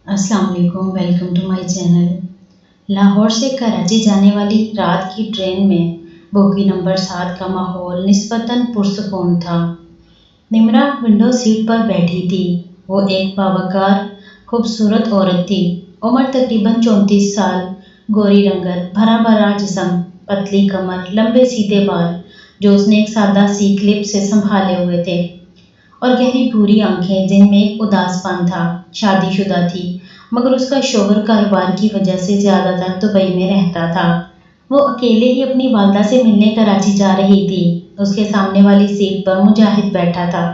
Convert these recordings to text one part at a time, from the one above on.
अस्सलाम वालेकुम, welcome to my channel. Lahore से कराची जाने वाली रात की ट्रेन में बोगी नंबर 7 का माहौल निस्बतन पुरसुकून था। निमरा विंडो सीट पर बैठी थी। वो एक बावकार खूबसूरत औरत थी। उम्र तकरीबन 34 साल, गोरी रंगत, भरा भरा जिस्म, पतली कमर, लंबे सीधे बाल जो उसने एक सादा सी क्लिप से संभाले हुए थे, और गहरी भूरी आंखें जिनमें एक उदासपन था। शादीशुदा थी, मगर उसका शौहर कारोबार की वजह से ज़्यादातर दुबई में रहता था। वो अकेले ही अपनी वालदा से मिलने कराची जा रही थी। उसके सामने वाली सीट पर मुजाहिद बैठा था,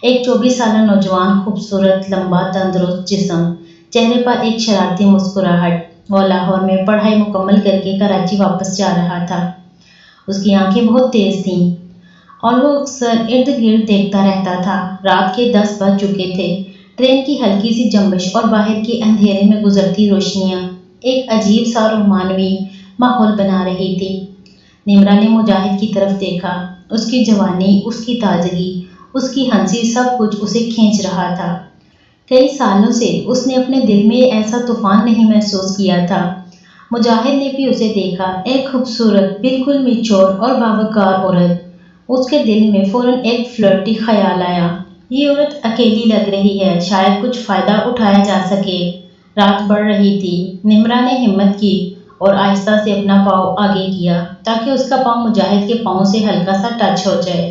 एक 24 साल नौजवान, खूबसूरत, लंबा, तंदुरुस्त जिस्म, चेहरे पर एक शरारती मुस्कुराहट। वो लाहौर में पढ़ाई मुकम्मल करके कराची वापस जा रहा था। उसकी आंखें बहुत तेज थीं और वो अक्सर इर्द गिर्द देखता रहता था। रात के 10 बज चुके थे। ट्रेन की हल्की सी जंबिश और बाहर के अंधेरे में गुजरती रोशनियां एक अजीब सा रोमानवी माहौल बना रही थी। निमरा ने मुजाहिद की तरफ देखा। उसकी जवानी, उसकी ताजगी, उसकी हंसी, सब कुछ उसे खींच रहा था। कई सालों से उसने अपने दिल में ऐसा तूफान नहीं महसूस किया था। मुजाहिद ने भी उसे देखा, एक खूबसूरत, बिल्कुल मिच्योर और बावकार औरत। उसके दिल में फौरन एक फ्लर्टी ख्याल आया। ये औरत अकेली लग रही है, शायद कुछ फ़ायदा उठाया जा सके। रात बढ़ रही थी। निमरा ने हिम्मत की और आहिस्ता से अपना पाँव आगे किया ताकि उसका पाँव मुजाहिद के पाँव से हल्का सा टच हो जाए।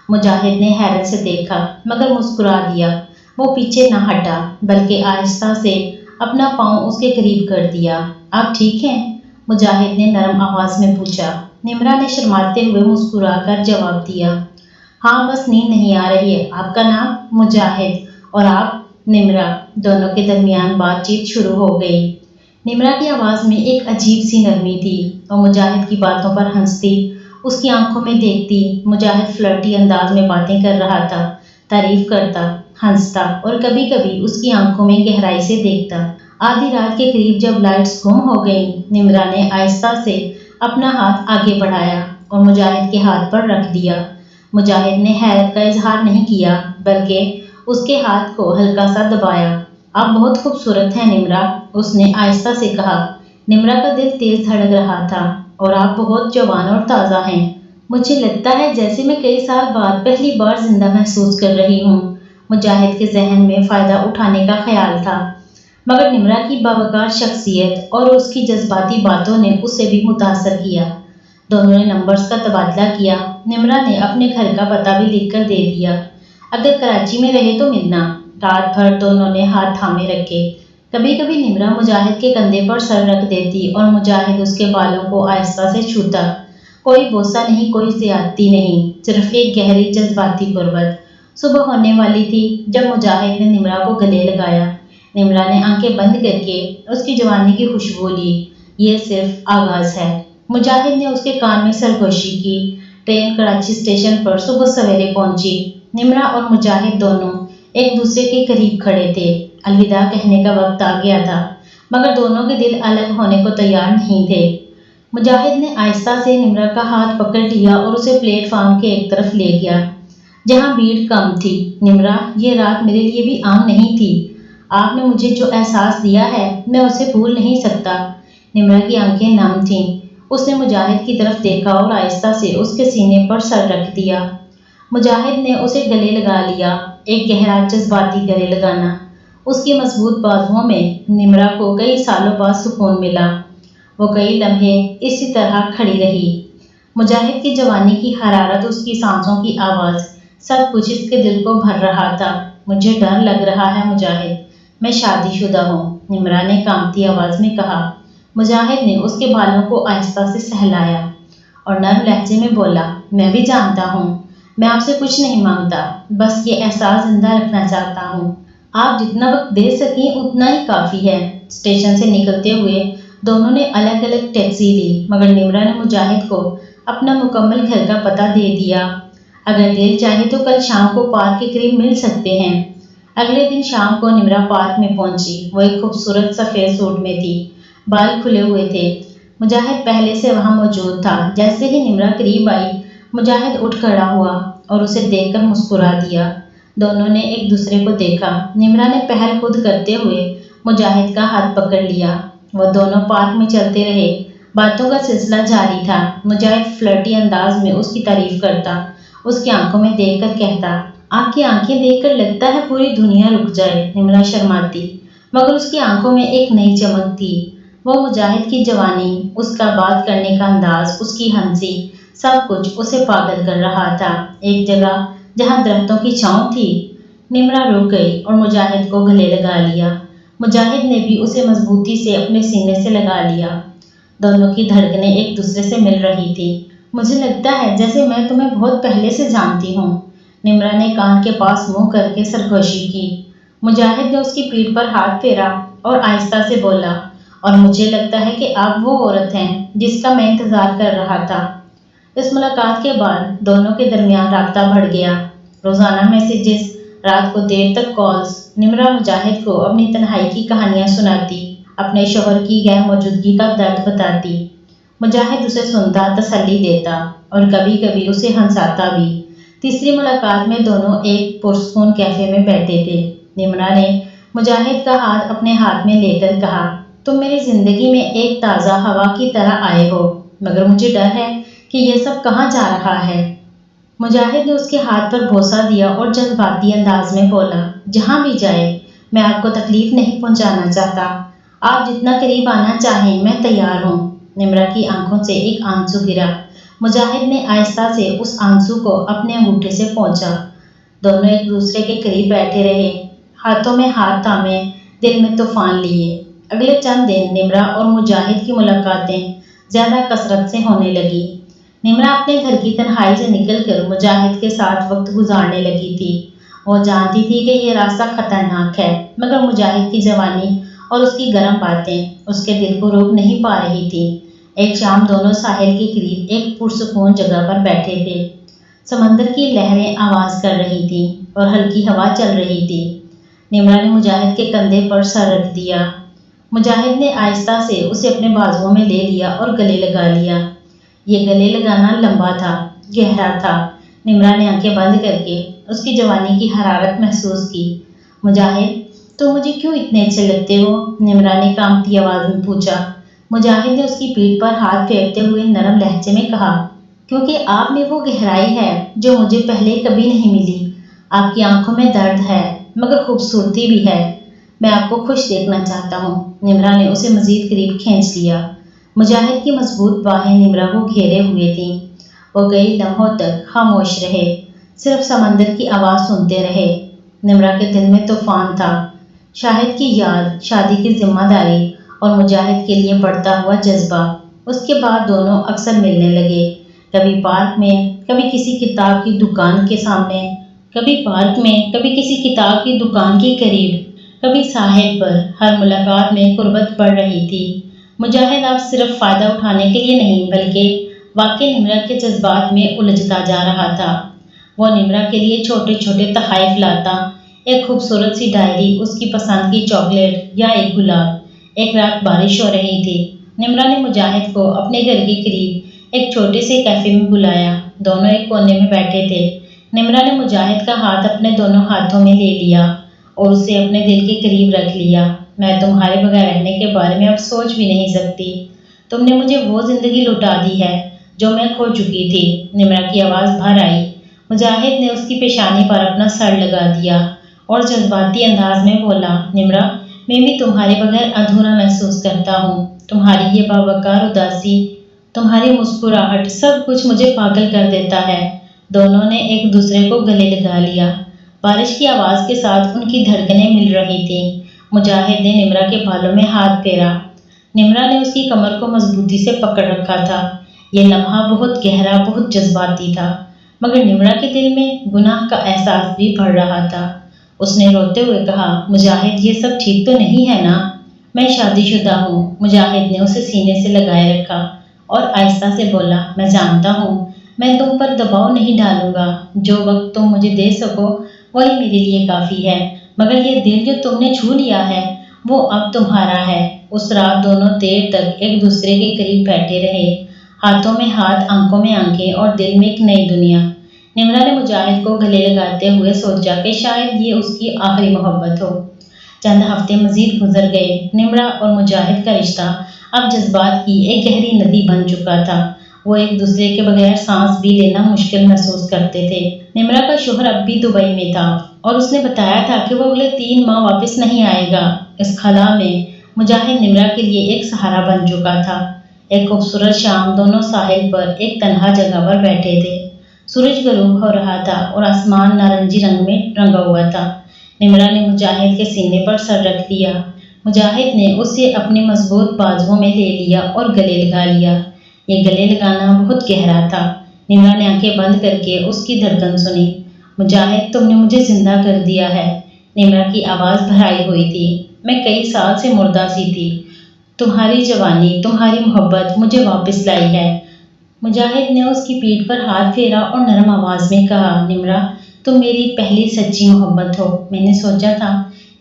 मुजाहिद ने हैरत से देखा मगर मुस्कुरा दिया। वो पीछे न हटा बल्कि आहिस्ता से अपना पाँव उसके करीब कर दिया। आप ठीक हैं? मुजाहिद ने नरम आवाज़ में पूछा। निमरा ने शर्माते हुए मुस्कुराकर जवाब दिया, हाँ, बस नींद नहीं आ रही है। आपका नाम? मुजाहिद। और आप? निमरा। दोनों के दरमियान बातचीत शुरू हो गई। निमरा की आवाज़ में एक अजीब सी नरमी थी। और मुजाहिद की बातों पर हंसती, उसकी आंखों में देखती। मुजाहिद फ्लर्टी अंदाज में बातें कर रहा था, तारीफ करता, हंसता और कभी कभी उसकी आंखों में गहराई से देखता। आधी रात के करीब जब लाइट्स गुम हो गई, निमरा ने आहिस्ता से अपना हाथ आगे बढ़ाया और मुजाहिद के हाथ पर रख दिया। मुजाहिद ने हैरत का इजहार नहीं किया बल्कि उसके हाथ को हल्का सा दबाया। आप बहुत खूबसूरत हैं निमरा, उसने आहिस्ता से कहा। निमरा का दिल तेज धड़क रहा था। और आप बहुत जवान और ताज़ा हैं। मुझे लगता है जैसे मैं कई साल बाद पहली बार जिंदा महसूस कर रही हूँ। मुजाहिद के जहन में फ़ायदा उठाने का ख्याल था, मगर निमरा की बावकार शख्सियत और उसकी जज्बाती बातों ने उसे भी मुतासर किया। दोनों ने नंबर्स का तबादला किया। निमरा ने अपने घर का पता भी लिख कर दे दिया, अगर कराची में रहे तो मिलना। रात भर दोनों ने हाथ थामे रखे। कभी कभी निमरा मुजाहिद के कंधे पर सर रख देती और मुजाहिद उसके बालों को आहिस्ता से छूता। कोई बोसा नहीं, कोई ज्यादती नहीं, सिर्फ एक गहरी जज्बाती गुर्बत। सुबह होने वाली थी जब मुजाहिद ने निमरा को गले लगाया। निमरा ने आंखें बंद करके उसकी जवानी की खुशबू ली। ये सिर्फ आगाज है। मुजाहिद ने उसके कान में सरगोशी की। ट्रेन कराची स्टेशन पर सुबह सवेरे पहुंची। निमरा और मुजाहिद दोनों एक दूसरे के करीब खड़े थे। अलविदा कहने का वक्त आ गया था, मगर दोनों के दिल अलग होने को तैयार नहीं थे। मुजाहिद ने आहिस्ता से निमरा का हाथ पकड़ लिया और उसे प्लेटफार्म के एक तरफ ले गया, जहां भीड़ कम थी। निमरा, ये रात मेरे लिए भी आम नहीं थी। आपने मुझे जो एहसास दिया है, मैं उसे भूल नहीं सकता। निमरा की आंखें नम थीं। उसने मुजाहिद की तरफ देखा और आहिस्ता से उसके सीने पर सर रख दिया। मुजाहिद ने उसे गले लगा लिया, एक गहरा जज्बाती गले लगाना। उसकी मजबूत बाजुओं में निमरा को कई सालों बाद सुकून मिला। वो कई लम्हे इसी तरह खड़ी रही। मुजाहिद की जवानी की हरारत, उसकी सांसों की आवाज़, सब कुछ इसके दिल को भर रहा था। मुझे डर लग रहा है मुजाहिद, मैं शादीशुदा हूँ, निमरा ने कांपती आवाज़ में कहा। मुजाहिद ने उसके बालों को आहिस्ता से सहलाया और नर्म लहजे में बोला, मैं भी जानता हूँ, मैं आपसे कुछ नहीं मांगता, बस ये एहसास जिंदा रखना चाहता हूँ। आप जितना वक्त दे सकें उतना ही काफ़ी है। स्टेशन से निकलते हुए दोनों ने अलग अलग टैक्सी ली, मगर निमरा ने मुजाहिद को अपना मुकम्मल घर का पता दे दिया। अगर दिल चाहे तो कल शाम को पार्क के करीब मिल सकते हैं। अगले दिन शाम को निमरा पार्क में पहुंची। वो एक खूबसूरत सफ़ेद सूट में थी, बाल खुले हुए थे। मुजाहिद पहले से वहां मौजूद था। जैसे ही निमरा करीब आई, मुजाहिद उठ खड़ा हुआ और उसे देखकर मुस्कुरा दिया। दोनों ने एक दूसरे को देखा। निमरा ने पहल खुद करते हुए مجاہد کا ہاتھ پکڑ لیا۔ وہ دونوں پارک میں چلتے رہے۔ باتوں کا سلسلہ جاری تھا۔ مجاہد فلرٹی انداز میں اس کی تعریف کرتا، اس کی آنکھوں میں دیکھ کر کہتا، آپ کی آنکھیں دیکھ کر لگتا ہے پوری دنیا رک جائے۔ نمرا شرماتی، مگر اس کی آنکھوں میں ایک نئی چمک تھی۔ وہ مجاہد کی جوانی، اس کا بات کرنے کا انداز، اس کی ہنسی، سب کچھ اسے پاگل کر رہا تھا۔ ایک جگہ جہاں درختوں کی چھاؤں تھی، نمرا رک گئی اور مجاہد کو گلے لگا لیا۔ مجاہد نے بھی اسے مضبوطی سے اپنے سینے سے لگا لیا۔ دونوں کی دھڑکنیں ایک دوسرے سے مل رہی تھی۔ مجھے لگتا ہے جیسے میں تمہیں بہت پہلے سے جانتی ہوں۔ نمرا نے کان کے پاس منہ کر کے سرگوشی کی۔ مجاہد نے اس کی پیٹھ پر ہاتھ پھیرا اور آہستہ سے بولا، اور مجھے لگتا ہے کہ آپ وہ عورت ہیں جس کا میں انتظار کر رہا تھا۔ اس ملاقات کے بعد دونوں کے درمیان رابطہ بڑھ گیا۔ روزانہ میسیجز، رات کو دیر تک کالز۔ نمرا مجاہد کو اپنی تنہائی کی کہانیاں سناتی، اپنے شوہر کی غیر موجودگی کا درد بتاتی۔ مجاہد اسے سنتا، تسلی دیتا اور کبھی کبھی اسے ہنساتا بھی۔ تیسری ملاقات میں دونوں ایک پرسکون کیفے میں بیٹھے تھے۔ نمرا نے مجاہد کا ہاتھ اپنے ہاتھ میں لے کر کہا، تم میری زندگی میں ایک تازہ ہوا کی طرح آئے ہو، مگر مجھے ڈر ہے کہ یہ سب کہاں جا رہا ہے۔ مجاہد نے اس کے ہاتھ پر بوسہ دیا اور جذباتی انداز میں بولا، جہاں بھی جائے میں آپ کو تکلیف نہیں پہنچانا چاہتا۔ آپ جتنا قریب آنا چاہیں میں تیار ہوں۔ نمرا کی آنکھوں سے ایک آنسو گرا۔ مجاہد نے آہستہ سے اس آنسو کو اپنے انگوٹھے سے پونچھا۔ دونوں ایک دوسرے کے قریب بیٹھے رہے، ہاتھوں میں ہاتھ تھامے، دل میں طوفان لیے۔ اگلے چند دن نمرا اور مجاہد کی ملاقاتیں زیادہ کثرت سے ہونے لگی۔ نمرا اپنے گھر کی تنہائی سے نکل کر مجاہد کے ساتھ وقت گزارنے لگی تھی۔ وہ جانتی تھی کہ یہ راستہ خطرناک ہے، مگر مجاہد کی جوانی اور اس کی گرم باتیں اس کے دل کو روک نہیں پا رہی تھی۔ ایک شام دونوں ساحل کے قریب ایک پرسکون جگہ پر بیٹھے تھے۔ سمندر کی لہریں آواز کر رہی تھیں اور ہلکی ہوا چل رہی تھی۔ نمرا نے مجاہد کے کندھے پر سر رکھ دیا۔ مجاہد نے آہستہ سے اسے اپنے بازوؤں میں لے لیا اور گلے لگا لیا۔ یہ گلے لگانا لمبا تھا، گہرا تھا۔ نمرا نے آنکھیں بند کر کے اس کی جوانی کی حرارت محسوس کی۔ مجاہد، تم مجھے کیوں اتنے اچھے لگتے ہو؟ نمرا نے کانپتی آواز میں پوچھا۔ مجاہد نے اس کی پیٹھ پر ہاتھ پھیرتے ہوئے نرم لہجے میں کہا، کیونکہ آپ میں وہ گہرائی ہے جو مجھے پہلے کبھی نہیں ملی۔ آپ کی آنکھوں میں درد ہے، مگر خوبصورتی بھی ہے۔ میں آپ کو خوش دیکھنا چاہتا ہوں۔ نمرا نے اسے مزید قریب کھینچ لیا۔ مجاہد کی مضبوط باہیں نمرا کو گھیرے ہوئے تھیں۔ وہ کئی لمحوں تک خاموش رہے، صرف سمندر کی آواز سنتے رہے۔ نمرا کے دل میں طوفان تھا، شاہد کی یاد، شادی کی ذمہ داری اور مجاہد کے لیے بڑھتا ہوا جذبہ۔ اس کے بعد دونوں اکثر ملنے لگے، کبھی پارک میں، کبھی کسی کتاب کی دکان کے سامنے، کبھی کسی کتاب کی دکان کے قریب، کبھی ساحل پر۔ ہر ملاقات میں قربت بڑھ رہی تھی۔ مجاہد اب صرف فائدہ اٹھانے کے لیے نہیں بلکہ واقعی نمرا کے جذبات میں الجھتا جا رہا تھا۔ وہ نمرا کے لیے چھوٹے چھوٹے تحائف لاتا، ایک خوبصورت سی ڈائری، اس کی پسند کی چاکلیٹ یا ایک گلاب۔ ایک رات بارش ہو رہی تھی۔ نمرا نے مجاہد کو اپنے گھر کے قریب ایک چھوٹے سے کیفے میں بلایا۔ دونوں ایک کونے میں بیٹھے تھے۔ نمرا نے مجاہد کا ہاتھ اپنے دونوں ہاتھوں میں لے لیا اور اسے اپنے دل کے قریب رکھ لیا۔ میں تمہارے بغیر رہنے کے بارے میں اب سوچ بھی نہیں سکتی۔ تم نے مجھے وہ زندگی لوٹا دی ہے جو میں کھو چکی تھی۔ نمرا کی آواز بھر آئی۔ مجاہد نے اس کی پیشانی پر اپنا سر لگا دیا اور جذباتی انداز میں بولا، نمرا، میں بھی تمہارے بغیر ادھورا محسوس کرتا ہوں۔ تمہاری یہ باوقار اداسی، تمہاری مسکراہٹ، سب کچھ مجھے پاگل کر دیتا ہے۔ دونوں نے ایک دوسرے کو گلے لگا لیا۔ بارش کی آواز کے ساتھ ان کی دھڑکنیں مل رہی تھیں۔ مجاہد نے نمرا کے بالوں میں ہاتھ پھیرا۔ نمرا نے اس کی کمر کو مضبوطی سے پکڑ رکھا تھا۔ یہ لمحہ بہت گہرا، بہت جذباتی تھا، مگر نمرا کے دل میں گناہ کا احساس بھی بڑھ رہا تھا۔ اس نے روتے ہوئے کہا، مجاہد، یہ سب ٹھیک تو نہیں ہے نا؟ میں شادی شدہ ہوں۔ مجاہد نے اسے سینے سے لگائے رکھا اور آہستہ سے بولا، میں جانتا ہوں، میں تم پر دباؤ نہیں ڈالوں گا۔ جو وقت تم مجھے دے سکو وہی میرے لیے کافی ہے، مگر یہ دل جو تم نے چھو لیا ہے وہ اب تمہارا ہے۔ اس رات دونوں دیر تک ایک دوسرے کے قریب بیٹھے رہے، ہاتھوں میں ہاتھ، آنکھوں میں آنکھیں اور دل میں ایک نئی دنیا۔ نمرا نے مجاہد کو گلے لگاتے ہوئے سوچا کہ شاید یہ اس کی آخری محبت ہو۔ चंद हफ्ते मजीद गुजर गए। निम्रा और मुजाहिद का रिश्ता अब जज्बात की एक गहरी नदी बन चुका था। वो एक दूसरे के बगैर सांस भी लेना मुश्किल महसूस करते थे। निम्रा का शोहर अब भी दुबई में था और उसने बताया था कि वो अगले 3 माह वापस नहीं आएगा। इस खला में मुजाहिद निम्रा के लिए एक सहारा बन चुका था। एक खूबसूरत शाम दोनों साहिल पर एक तन्हा जगह पर बैठे थे। सूरज गरूब हो रहा था और आसमान नारंगी रंग में रंगा हुआ था। निम्रा ने मुजाहिद के सीने पर सर रख दिया। मुजाहिद ने उसे अपने मजबूत बाजुओं में ले लिया और गले लगा लिया। ये गले लगाना बहुत गहरा था। निम्रा ने आंखें बंद करके उसकी धड़कन सुनी। मुजाहिद, तुमने मुझे जिंदा कर दिया है। निम्रा की आवाज़ भराई हुई थी। मैं कई साल से मुर्दा सी थी। तुम्हारी जवानी, तुम्हारी मोहब्बत मुझे वापस लाई है। मुजाहिद ने उसकी पीठ पर हाथ फेरा और नरम आवाज़ में कहा, निम्रा, तुम मेरी पहली सच्ची मोहब्बत हो। मैंने सोचा था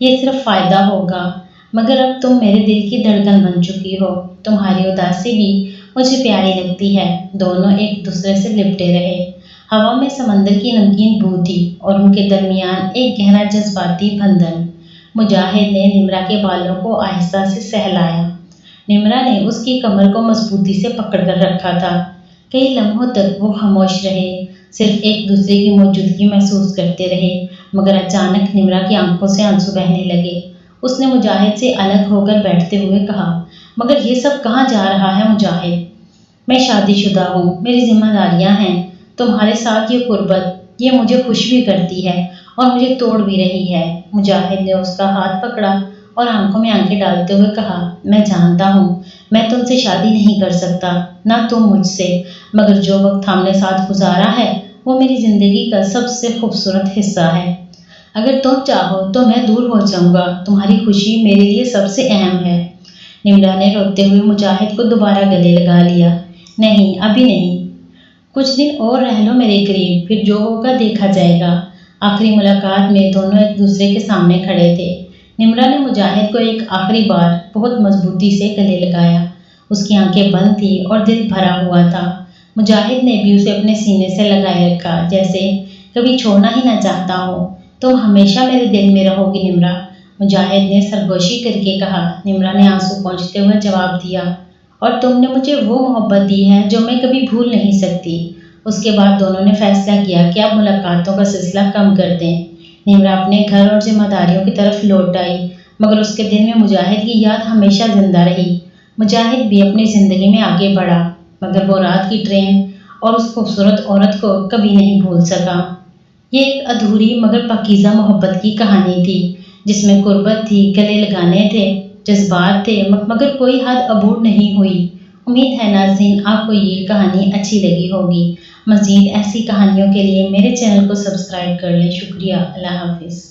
ये सिर्फ फ़ायदा होगा, मगर अब तुम मेरे दिल की धड़कन बन चुकी हो। तुम्हारी उदासी भी मुझे प्यारी लगती है। दोनों एक दूसरे से लिपटे रहे। हवा में समंदर की नमकीन बू थी और उनके दरमियान एक गहरा जज्बाती बंधन। मुजाहिद ने निम्रा के बालों को आहिस्ता से सहलाया। निम्रा ने उसकी कमर को मजबूती से पकड़ कर रखा था। कई लम्हों तक वो खामोश रहे, सिर्फ एक दूसरे की मौजूदगी महसूस करते रहे। मगर अचानक निम्रा की आंखों से आंसू बहने लगे। उसने मुजाहिद से अलग होकर बैठते हुए कहा, मगर ये सब कहाँ जा रहा है मुजाहिद? मैं शादीशुदा हूँ, मेरी जिम्मेदारियाँ हैं। तुम्हारे साथ ये कुर्बत, ये मुझे खुश भी करती है और मुझे तोड़ भी रही है। मुजाहिद ने उसका हाथ पकड़ा और आंखों में आंखें डालते हुए कहा, मैं जानता हूँ मैं तुमसे शादी नहीं कर सकता, ना तुम मुझसे, मगर जो वक्त हमने साथ गुजारा है वो मेरी ज़िंदगी का सबसे खूबसूरत हिस्सा है। अगर तुम चाहो तो मैं दूर हो जाऊँगा। तुम्हारी खुशी मेरे लिए सबसे अहम है। निम्रा ने रोते हुए मुजाहिद को दोबारा गले लगा लिया। नहीं, अभी नहीं, कुछ दिन और रह लो मेरे करीब, फिर जो होगा देखा जाएगा। आखिरी मुलाकात में दोनों एक दूसरे के सामने खड़े थे। निम्रा ने मुजाहिद को एक आखिरी बार बहुत मजबूती से गले लगाया। उसकी आंखें बंद थी और दिल भरा हुआ था। मुजाहिद ने भी उसे अपने सीने से लगाए रखा, जैसे कभी छोड़ना ही ना चाहता हो। तुम हमेशा मेरे दिल में रहोगी निम्रा, मुजाहिद ने सरगोशी करके कहा। निम्रा ने आंसू पोंछते हुए जवाब दिया, और तुमने मुझे वो मोहब्बत दी है जो मैं कभी भूल नहीं सकती। उसके बाद दोनों ने फैसला किया कि अब मुलाकातों का सिलसिला कम कर दें। निम्रा अपने घर और जिम्मेदारियों की तरफ लौट आई, मगर उसके दिल में मुजाहिद की याद हमेशा जिंदा रही। मुजाहिद भी अपनी ज़िंदगी में आगे बढ़ा, मगर वो रात की ट्रेन और उस खूबसूरत औरत को कभी नहीं भूल सका। ये एक अधूरी मगर पाकीज़ा मोहब्बत की कहानी थी, जिसमें कुर्बत थी, गले लगाने थे, जज्बात थे, मगर कोई हद अबूर नहीं हुई। उम्मीद है नाज़रीन आपको ये कहानी अच्छी लगी होगी। मज़ीद ऐसी कहानियों के लिए मेरे चैनल को सब्सक्राइब कर लें। शुक्रिया। अल्लाह हाफिज़।